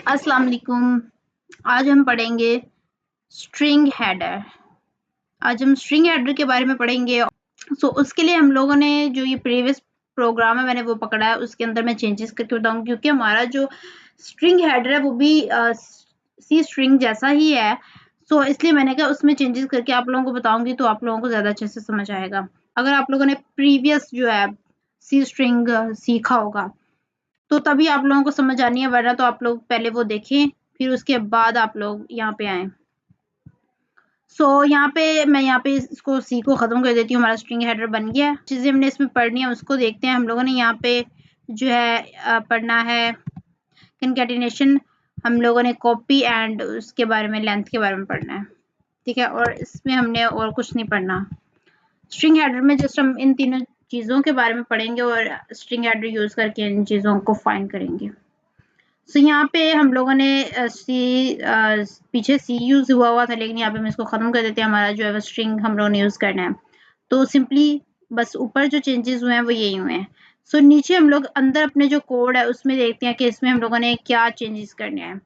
अस्सलाम वालेकुम। आज हम पढ़ेंगे स्ट्रिंग हेडर। आज हम स्ट्रिंग हेडर के बारे में पढ़ेंगे। उसके लिए हम लोगों ने जो ये प्रीवियस प्रोग्राम है मैंने वो पकड़ा है, उसके अंदर मैं चेंजेस करके बताऊंगी क्योंकि हमारा जो स्ट्रिंग हेडर है वो भी सी स्ट्रिंग जैसा ही है। इसलिए मैंने कहा उसमें चेंजेस करके आप लोगों को बताऊंगी तो आप लोगों को ज़्यादा अच्छे से समझ आएगा। अगर आप लोगों ने प्रीवियस जो है सी स्ट्रिंग सीखा होगा तो तभी आप लोगों को समझ आनी है, वरना तो आप लोग पहले वो देखें फिर उसके बाद आप लोग यहाँ पे आए। यहाँ पे मैं इसको सी को ख़त्म कर देती हूँ। हमारा स्ट्रिंग हेडर बन गया है। चीज़ें हमने इसमें पढ़नी है उसको देखते हैं। हम लोगों ने यहाँ पे जो है पढ़ना है कंकैटिनेशन, हम लोगों ने कॉपी एंड उसके बारे में लेंथ के बारे में पढ़ना है, ठीक है। और इसमें हमने और कुछ नहीं पढ़ना। स्ट्रिंग हेडर में जस्ट हम इन तीनों चीज़ों के बारे में पढ़ेंगे और स्ट्रिंग हेडर यूज़ करके इन चीज़ों को फाइंड करेंगे। यहाँ पे हम लोगों ने पीछे सी यूज़ हुआ था, लेकिन यहाँ पे हम इसको ख़त्म कर देते हैं। हमारा जो है वो स्ट्रिंग हम लोगों ने यूज़ करना है, तो सिंपली बस ऊपर जो चेंजेस हुए हैं वो यही हुए हैं। नीचे हम लोग अंदर अपने जो कोड है उसमें देखते हैं कि इसमें हम लोगों ने क्या चेंजेस करने हैं।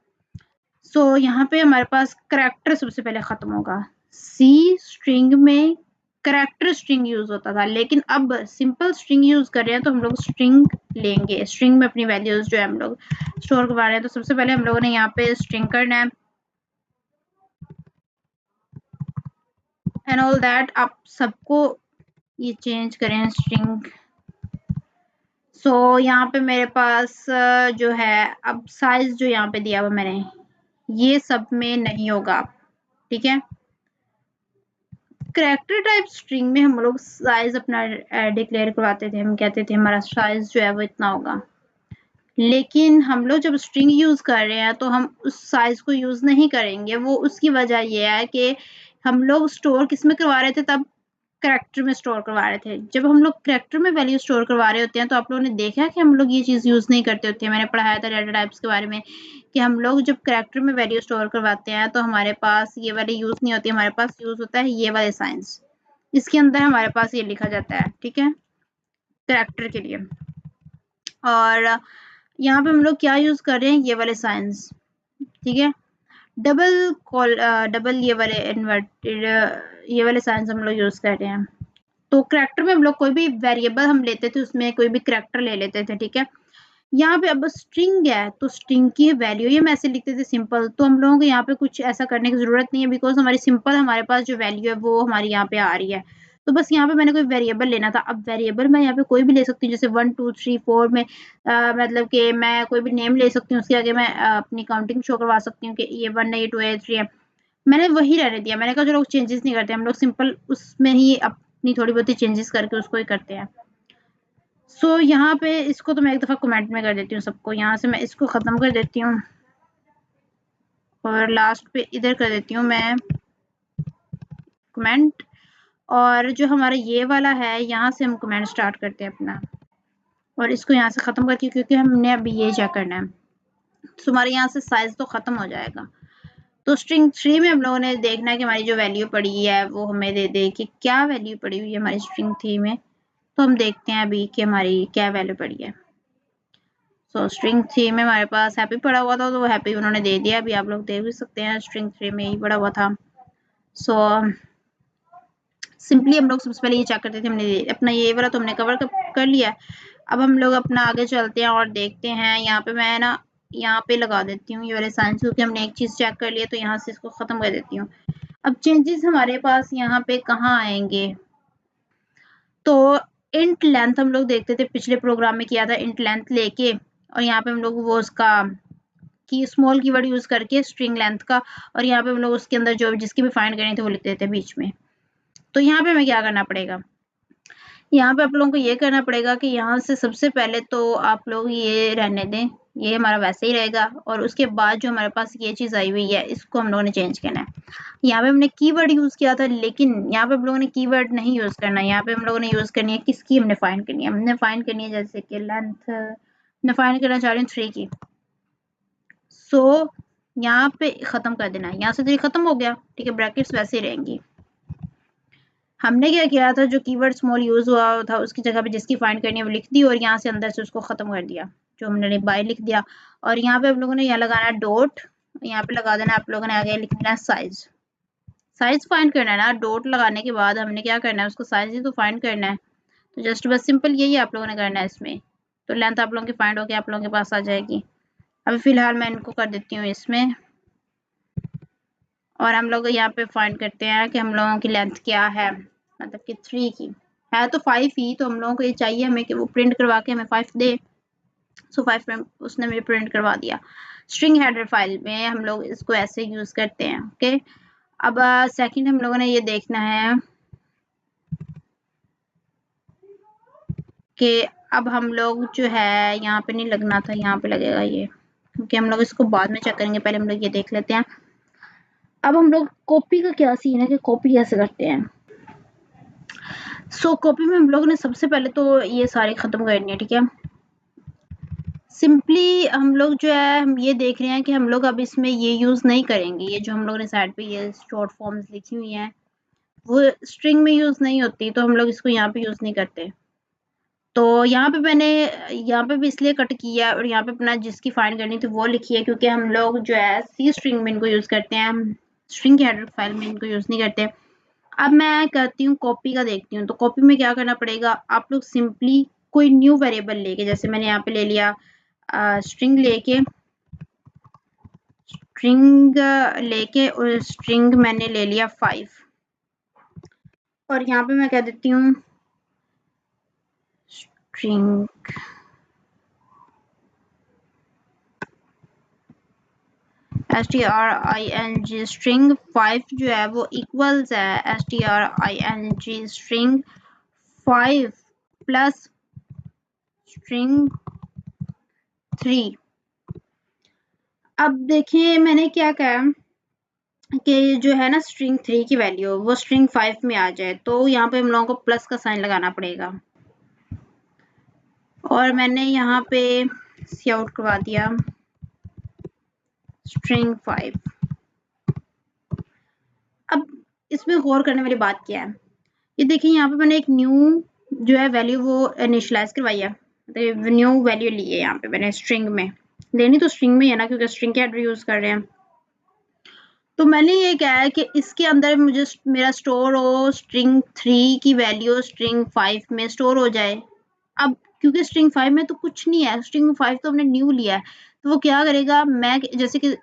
यहाँ पे हमारे पास करैक्टर सबसे पहले ख़त्म होगा। सी स्ट्रिंग में करैक्टर स्ट्रिंग यूज़ होता था, लेकिन अब सिंपल स्ट्रिंग यूज़ कर रहे हैं तो हम लोग स्ट्रिंग लेंगे। स्ट्रिंग में अपनी वैल्यूज़ जो है हम लोग स्टोर करवा रहे हैं, तो सबसे पहले हम लोगों ने यहाँ पे स्ट्रिंग करना है एंड ऑल दैट। आप सबको ये चेंज करें स्ट्रिंग। यहाँ पे मेरे पास जो है अब साइज जो यहाँ पे दिया हुआ मैंने ये सब में नहीं होगा, ठीक है। करैक्टर टाइप स्ट्रिंग में हम लोग साइज अपना डिक्लेयर करवाते थे। हम कहते थे हमारा साइज जो है वो इतना होगा, लेकिन हम लोग जब स्ट्रिंग यूज़ कर रहे हैं तो हम उस साइज को यूज़ नहीं करेंगे। वो उसकी वजह ये है कि हम लोग स्टोर किस में करवा रहे थे, तब करैक्टर में स्टोर करवा रहे थे। जब हम लोग करैक्टर में वैल्यू स्टोर करवा रहे होते हैं तो आप लोगों ने देखा कि हम लोग ये चीज़ यूज़ नहीं करते होते हैं। मैंने पढ़ाया था डेटा टाइप्स के बारे में कि हम लोग जब करैक्टर में वैल्यू स्टोर करवाते हैं तो हमारे पास ये वाली यूज़ नहीं होती, हमारे पास यूज़ होता है ये वाले साइंस। इसके अंदर हमारे पास ये लिखा जाता है, ठीक है, करैक्टर के लिए। और यहाँ पे हम लोग क्या यूज़ कर रहे हैं, ये वाले साइंस, ठीक है। डबल ये वाले इन्वर्टेड ये वाले साइंस हम लोग यूज़ कर रहे हैं। तो करैक्टर में हम लोग कोई भी वेरिएबल हम लेते थे, उसमें कोई भी करैक्टर ले लेते थे, ठीक है। यहाँ पे अब स्ट्रिंग है तो स्ट्रिंग की वैल्यू ये हम ऐसे लिखते थे सिंपल, तो हम लोगों को यहाँ पे कुछ ऐसा करने की ज़रूरत नहीं है, बिकॉज हमारी सिंपल हमारे पास जो वैल्यू है वो हमारी यहाँ पे आ रही है। तो बस यहाँ पे मैंने कोई वेरिएबल लेना था। अब वेरिएबल मैं यहाँ पे कोई भी ले सकती हूँ, जैसे 1 2 3 4 में मतलब कि मैं कोई भी नेम ले सकती हूँ, उसके आगे मैं अपनी काउंटिंग शो करवा सकती हूँ कि ये 1 है, ये 2 है, 3 है। मैंने वही रहने दिया। मैंने कहा चलो चेंजेस नहीं करते, हम लोग सिंपल उसमें ही अपनी थोड़ी बहुत चेंजेस करके उसको ही करते हैं। यहाँ पे इसको तो मैं एक दफ़ा कमेंट में कर देती हूँ सबको। यहाँ से मैं इसको ख़त्म कर देती हूँ और लास्ट पे इधर कर देती हूँ मैं कमेंट। और जो हमारा ये वाला है यहाँ से हम कमेंट स्टार्ट करते हैं अपना, और इसको यहाँ से ख़त्म करती हूँ क्योंकि हमने अभी ये चेक करना है। हमारे यहाँ से साइज़ तो ख़त्म हो जाएगा। तो स्ट्रिंग 3 में हम लोगों ने देखना है कि हमारी जो वैल्यू पड़ी है वो हमें दे दे कि क्या वैल्यू पड़ी हुई है हमारी स्ट्रिंग 3 में। तो हम देखते हैं अभी कि हमारी क्या वैल्यू पड़ी है। स्ट्रिंग 3 में हमारे पास हैप्पी पड़ा हुआ था, तो हैप्पी उन्होंने दे दिया। अभी आप लोग देख भी सकते हैं स्ट्रिंग 3 में ही पड़ा हुआ था। सिंपली हम लोग सबसे पहले ये चेक करते थे, हमने अपना ये वाला तो हमने कवर कर लिया। अब हम लोग अपना आगे चलते हैं और देखते हैं। यहाँ पे मैं ना यहाँ पे लगा देती हूँ ये वाले साइंस, क्योंकि हमने एक चीज़ चेक कर लिया तो यहाँ से इसको ख़त्म कर देती हूँ। अब चेंजेस हमारे पास यहाँ पे कहाँ आएंगे, तो इंट लेंथ हम लोग देखते थे, पिछले प्रोग्राम में किया था इंट लेंथ लेके, और यहाँ पे हम लोग वो उसका की स्मॉल कीवर्ड यूज़ करके स्ट्रिंग लेंथ का, और यहाँ पे हम लोग उसके अंदर जो जिसकी भी फाइंड करनी थी वो लिख देते बीच में। तो यहाँ पे हमें क्या करना पड़ेगा, यहाँ पे आप लोगों को ये करना पड़ेगा कि यहाँ से सबसे पहले तो आप लोग ये रहने दें, ये हमारा वैसे ही रहेगा, और उसके बाद जो हमारे पास ये चीज़ आई हुई है इसको हम लोगों ने चेंज करना है। यहाँ पे हमने कीवर्ड यूज़ किया था, लेकिन यहाँ पे हम लोगों ने कीवर्ड नहीं यूज़ करना। यहाँ पे हम लोगों ने यूज़ करनी है किसकी, हमने फाइंड करनी है। हमने फाइंड करनी है जैसे कि लेंथ, मैं फाइंड करना चाह रही हूँ 3 की। यहाँ पे ख़त्म कर देना है, यहाँ से 3 ख़त्म हो गया, ठीक है, ब्रैकेट्स वैसे ही रहेंगी। हमने क्या किया था, जो कीवर्ड स्मॉल यूज़ हुआ था उसकी जगह पे जिसकी फाइंड करनी है वो लिख दी, और यहाँ से अंदर से उसको ख़त्म कर दिया, जो हमने बाय लिख दिया। और यहाँ पे आप लोगों ने यहाँ लगाना है डॉट, यहाँ पे लगा देना आप लोगों ने आगे लिख देना है साइज। साइज फाइंड करना है ना, डॉट लगाने के बाद हमने क्या करना है, उसको साइज ही तो फाइंड करना है। तो जस्ट बस सिंपल यही आप लोगों ने करना है इसमें। तो लेंथ आप लोगों की फाइंड होकर आप लोगों के पास आ जाएगी। अभी फिलहाल मैं इनको कर देती हूँ इसमें, और हम लोग यहाँ पे फाइंड करते हैं कि हम लोगों की लेंथ क्या है, मतलब कि 3 की है तो 5 ही, तो हम लोगों को ये चाहिए हमें कि वो प्रिंट करवा के हमें 5 दे। सो 5 उसने मुझे प्रिंट करवा दिया। स्ट्रिंग हेडर फाइल में हम लोग इसको ऐसे यूज करते हैं। ओके, अब सेकंड हम लोगों ने ये देखना है कि अब हम लोग जो है यहाँ पे नहीं लगना था, यहाँ पे लगेगा ये, क्योंकि हम लोग इसको बाद में चेक करेंगे, पहले हम लोग ये देख लेते हैं। अब हम लोग कॉपी का क्या सीन है कि कॉपी कैसे करते हैं। सो कॉपी में हम लोग ने सबसे पहले तो ये सारे खत्म करनी है, ठीक है। सिंपली हम लोग जो है हम ये देख रहे हैं कि हम लोग अब इसमें ये यूज नहीं करेंगे, ये जो हम लोग ने साइड पे ये शॉर्ट फॉर्म्स लिखी हुई हैं वो स्ट्रिंग में यूज नहीं होती, तो हम लोग इसको यहाँ पे यूज नहीं करते। तो यहाँ पे मैंने यहाँ पे भी इसलिए कट किया और यहाँ पे अपना जिसकी फाइंड करनी थी वो लिखी है, क्योंकि हम लोग जो है सी स्ट्रिंग में इनको यूज करते हैं, स्ट्रिंग के हेडर फाइल में इनको यूज नहीं करते। अब मैं करती हूँ कॉपी का, देखती हूँ। तो कॉपी में क्या करना पड़ेगा, आप लोग सिंपली कोई न्यू वेरिएबल लेके, जैसे मैंने यहाँ पे ले लिया स्ट्रिंग लेके और स्ट्रिंग मैंने ले लिया 5, और यहाँ पे मैं कह देती हूँ स्ट्रिंग string स्ट्रिंग 5 जो है वो इक्वल्स है string स्ट्रिंग 5 प्लस स्ट्रिंग 3। अब देखिए मैंने क्या कहा कि जो है ना स्ट्रिंग 3 की वैल्यू वो स्ट्रिंग 5 में आ जाए, तो यहाँ पे हम लोगों को प्लस का साइन लगाना पड़ेगा, और मैंने यहाँ पे सी आउट करवा दिया स्ट्रिंग 5। अब इसमें गौर करने वाली बात क्या है, ये देखिए यहाँ पे मैंने एक न्यू जो है वैल्यू वो इनिशियलाइज करवाई है, मतलब न्यू वैल्यू ली है यहाँ पे मैंने स्ट्रिंग में, लेनी तो स्ट्रिंग में है ना, क्योंकि स्ट्रिंग के हेडर यूज कर रहे हैं। तो मैंने ये कहा है कि इसके अंदर मुझे मेरा स्टोर हो स्ट्रिंग 3 की वैल्यू स्ट्रिंग 5 में स्टोर हो जाए। अब क्योंकि स्ट्रिंग 5 में तो कुछ नहीं है, स्ट्रिंग 5 तो हमने न्यू लिया है, तो वो क्या करेगा, मैं जैसे कि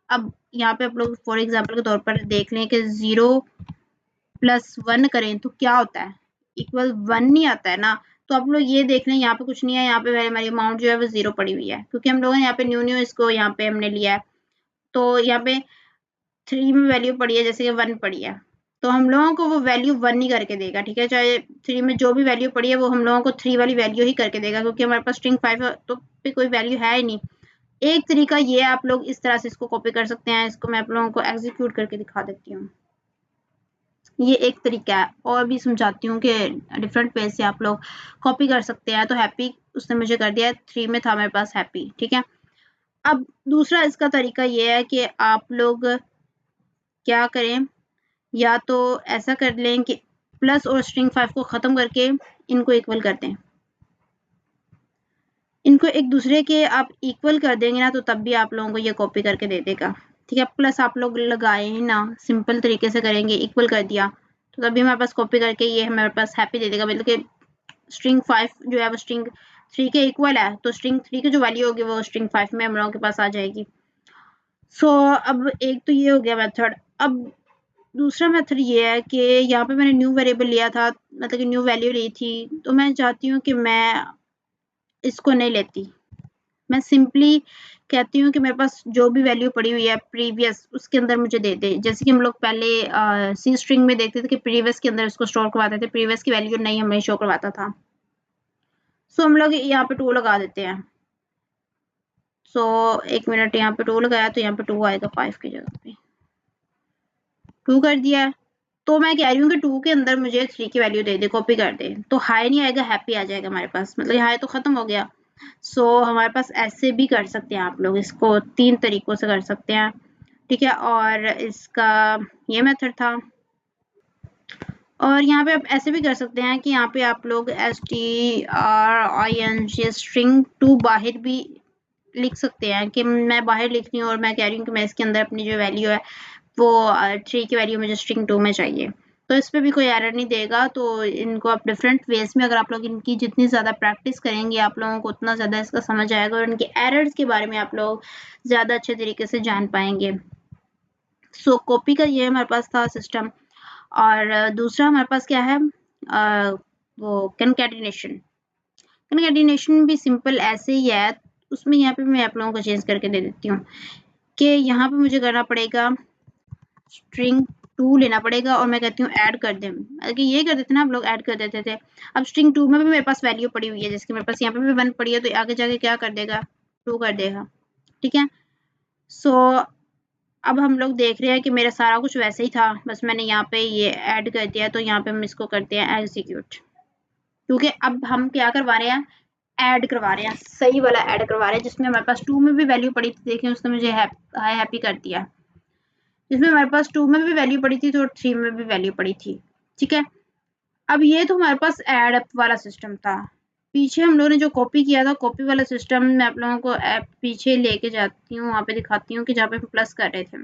अब यहाँ पे आप लोग फॉर एग्जाम्पल के तौर पर देख लें कि 0 + 1 करें तो क्या होता है, इक्वल 1 नहीं आता है ना। तो आप लोग ये देख लें यहाँ पे कुछ नहीं है, यहाँ पे हमारी अमाउंट जो है वो 0 पड़ी हुई है, क्योंकि हम लोगों ने यहाँ पे न्यू इसको यहाँ पे हमने लिया है। तो यहाँ पे 3 में वैल्यू पड़ी है जैसे कि 1 पड़ी है, तो हम लोगों को वो वैल्यू 1 ही करके देगा, ठीक है। चाहे 3 में जो भी वैल्यू पड़ी है वो हम लोगों को 3 वाली वैल्यू ही करके देगा, क्योंकि हमारे पास स्ट्रिंग 5 तो पे कोई वैल्यू है ही नहीं। एक तरीका ये आप लोग इस तरह से इसको कॉपी कर सकते हैं, इसको मैं आप लोगों को एग्जीक्यूट करके दिखा देती हूँ। ये एक तरीका है, और भी समझाती हूँ कि डिफरेंट वे से आप लोग कॉपी कर सकते हैं। तो हैप्पी उसने मुझे कर दिया, 3 में था मेरे पास हैप्पी, ठीक है। अब दूसरा इसका तरीका ये है कि आप लोग क्या करें, या तो ऐसा कर लें कि प्लस और स्ट्रिंग 5 को ख़त्म करके इनको इक्वल कर दें, इनको एक दूसरे के आप इक्वल कर देंगे ना, तो तब भी आप लोगों को ये कॉपी करके दे देगा, ठीक है। प्लस आप लोग लगाए ना, सिंपल तरीके से करेंगे, इक्वल कर दिया तो तभी हमारे पास कॉपी करके ये हमारे पास हैप्पी दे देगा, मतलब कि स्ट्रिंग 5 जो है वो स्ट्रिंग 3 के इक्वल है, तो स्ट्रिंग 3 की जो वैल्यू होगी वो स्ट्रिंग 5 में हम लोगों के पास आ जाएगी। सो अब एक तो ये हो गया मेथड। अब दूसरा मेथड ये है कि यहाँ पे मैंने न्यू वेरिएबल लिया था, मतलब कि न्यू वैल्यू ली थी, तो मैं चाहती हूँ कि मैं इसको नहीं लेती, मैं सिंपली कहती हूँ कि मेरे पास जो भी वैल्यू पड़ी हुई है प्रीवियस उसके अंदर मुझे दे दे। जैसे कि हम लोग पहले सी स्ट्रिंग में देखते थे कि प्रीवियस के अंदर इसको स्टोर करवाते थे, प्रीवियस की वैल्यू नहीं हमें शो करवाता था। सो हम लोग यहाँ पे 2 लगा देते हैं। सो 1 मिनट, यहाँ पे 2 लगाया तो यहाँ पे 2 आएगा 5 की जगह पे, 2 कर दिया है। तो मैं कह रही हूँ कि 2 के अंदर मुझे 3 की वैल्यू दे दे, कॉपी कर दे, तो हाई नहीं आएगा हैप्पी आ जाएगा हमारे पास, मतलब हाई तो खत्म हो गया। सो हमारे पास ऐसे भी कर सकते हैं आप लोग, इसको 3 तरीकों से कर सकते हैं, ठीक है। और इसका ये मेथड था, और यहाँ पे आप ऐसे भी कर सकते हैं कि यहाँ पे आप लोग string स्ट्रिंग 2 बाहर भी लिख सकते हैं कि मैं बाहर लिख रही हूँ और मैं कह रही हूँ कि मैं इसके अंदर अपनी जो वैल्यू है वो 3 की वैल्यू मुझे स्ट्रिंग 2 में चाहिए, तो इस पे भी कोई एरर नहीं देगा। तो इनको आप डिफरेंट वेज में, अगर आप लोग इनकी जितनी ज़्यादा प्रैक्टिस करेंगे आप लोगों को उतना ज़्यादा इसका समझ आएगा और इनके एरर्स के बारे में आप लोग ज़्यादा अच्छे तरीके से जान पाएंगे। सो कॉपी का ये हमारे पास था सिस्टम। और दूसरा हमारे पास क्या है, वो कंकैटिनेशन। कंकैटिनेशन भी सिंपल ऐसे ही है, उसमें यहाँ पे मैं आप लोगों को चेंज करके दे देती हूँ कि यहाँ पे मुझे करना पड़ेगा स्ट्रिंग 2 लेना पड़ेगा और मैं कहती हूँ ऐड कर दें। अगर ये कर देते ना हम लोग, ऐड कर देते थे। अब स्ट्रिंग 2 में भी मेरे पास वैल्यू पड़ी हुई है, जैसे मेरे पास यहाँ पे भी 1 पड़ी है, तो आगे जाके क्या कर देगा, 2 कर देगा। ठीक है, सो अब हम लोग देख रहे हैं कि मेरा सारा कुछ वैसे ही था, बस मैंने यहाँ पे ये ऐड कर दिया, तो यहाँ पे हम इसको करते हैं एग्जीक्यूट, क्योंकि अब हम क्या करवा रहे हैं, ऐड करवा रहे हैं, सही वाला ऐड करवा रहे हैं, जिसमें हमारे पास 2 में भी वैल्यू पड़ी थी, देखिए उसने मुझे हाई हैप्पी कर दिया। जिसमें हमारे पास 2 में भी वैल्यू पड़ी थी तो 3 में भी वैल्यू पड़ी थी। ठीक है, अब ये तो हमारे पास ऐड अप वाला सिस्टम था। पीछे हम लोगों ने जो कॉपी किया था, कॉपी वाला सिस्टम मैं आप लोगों को पीछे लेके जाती हूँ, वहाँ पे दिखाती हूँ कि जहाँ पे हम प्लस कर रहे थे।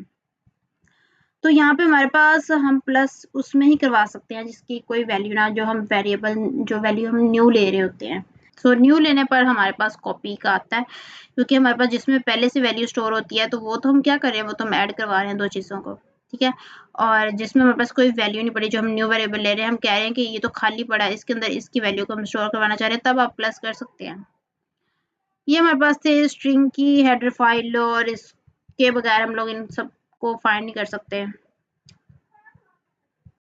तो यहाँ पे हमारे पास हम प्लस उसमें ही करवा सकते हैं जिसकी कोई वैल्यू ना, जो हम वेरिएबल, जो वैल्यू हम न्यू ले रहे होते हैं। सो न्यू लेने पर हमारे पास कॉपी का आता है, क्योंकि हमारे पास जिसमें पहले से वैल्यू स्टोर होती है तो वो तो हम क्या कर रहे हैं, वो तो हम ऐड करवा रहे हैं दो चीज़ों को। ठीक है, और जिसमें हमारे पास कोई वैल्यू नहीं पड़ी, जो हम न्यू वेरिएबल ले रहे हैं, हम कह रहे हैं कि ये तो खाली पड़ा है, इसके अंदर इसकी वैल्यू को हम स्टोर करवाना चाह रहे हैं, तब आप प्लस कर सकते हैं। ये हमारे पास थे स्ट्रिंग की हेडर फाइल, और इसके बगैर हम लोग इन सब को फाइंड नहीं कर सकते।